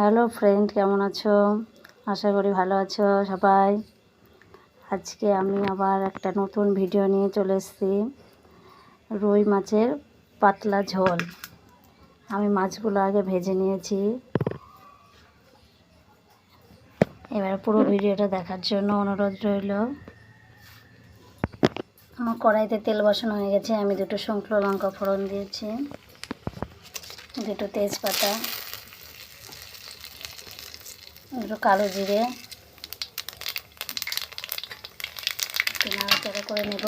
Hello friend, কেমন আছো? আশা করি ভালো আছো সবাই। আজকে আমি আবার একটা নতুন ভিডিও নিয়ে চলে এসেছি। রুই মাছের পাতলা ঝোল। আমি মাছগুলো আগে ভেজে নিয়েছি। এবার পুরো ভিডিওটা দেখার জন্য অনুরোধ রইল। আমার কড়াইতে তেল বসানো হয়ে গেছে। আমি দুটো শুকনো লঙ্কা ফোড়ন দিয়েছি, দুটো তেজপাতা, দুটো কালো জিরে, নাড়াচাড়া করে নেব।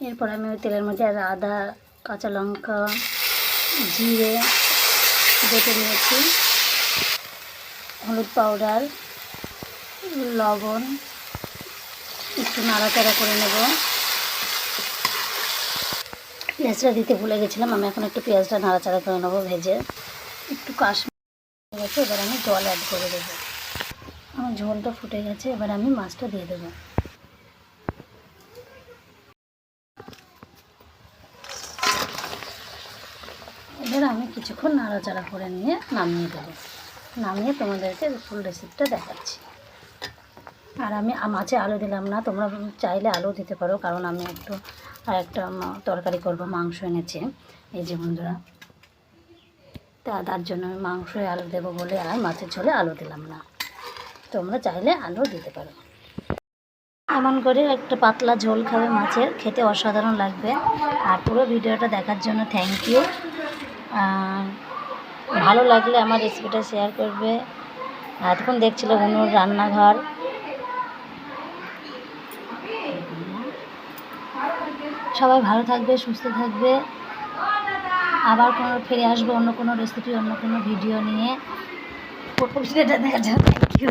এরপর আমি ওই তেলের মধ্যে আদা, কাঁচা লঙ্কা, জিরে বেটে নিয়েছি, হলুদ পাউডার, লবণ, একটু নাড়াচাড়া করে নেব। পেঁয়াজটা দিতে ভুলে গেছিলাম, আমি এখন একটু পেঁয়াজটা নাড়াচাড়া করে নেবো ভেজে। একটু কাশ্মীর গেছে, এবার আমি জল অ্যাড করে দেবো। আমার ঝোলটা ফুটে গেছে, এবার আমি মাছটা দিয়ে দেবো। এবার আমি কিছুক্ষণ নাড়াচাড়া করে নিয়ে নামিয়ে দেবো। নামিয়ে তোমাদেরকে ফুল রেসিপিটা দেখাচ্ছি। আর আমি মাছে আলু দিলাম না, তোমরা চাইলে আলু দিতে পারো, কারণ আমি একটা তরকারি করবো, মাংস এনেছে এই যে বন্ধুরা, তার জন্য আমি মাংসে আলু দেবো বলে আর মাছের ঝোলে আলু দিলাম না। তোমরা চাইলে আলু দিতে পারো। এমন করে একটা পাতলা ঝোল খাবে মাছের, খেতে অসাধারণ লাগবে। আর পুরো ভিডিওটা দেখার জন্য থ্যাংক ইউ। ভালো লাগলে আমার রেসিপিটা শেয়ার করবে। এতক্ষণ দেখছিল অনুর রান্নাঘর। সবাই ভালো থাকবে, সুস্থ থাকবে। আবার ফিরে আসবো অন্য কোনো রেসিপি, অন্য কোনো ভিডিও নিয়ে। ভিডিওটা দেখা যাবে। Thank you.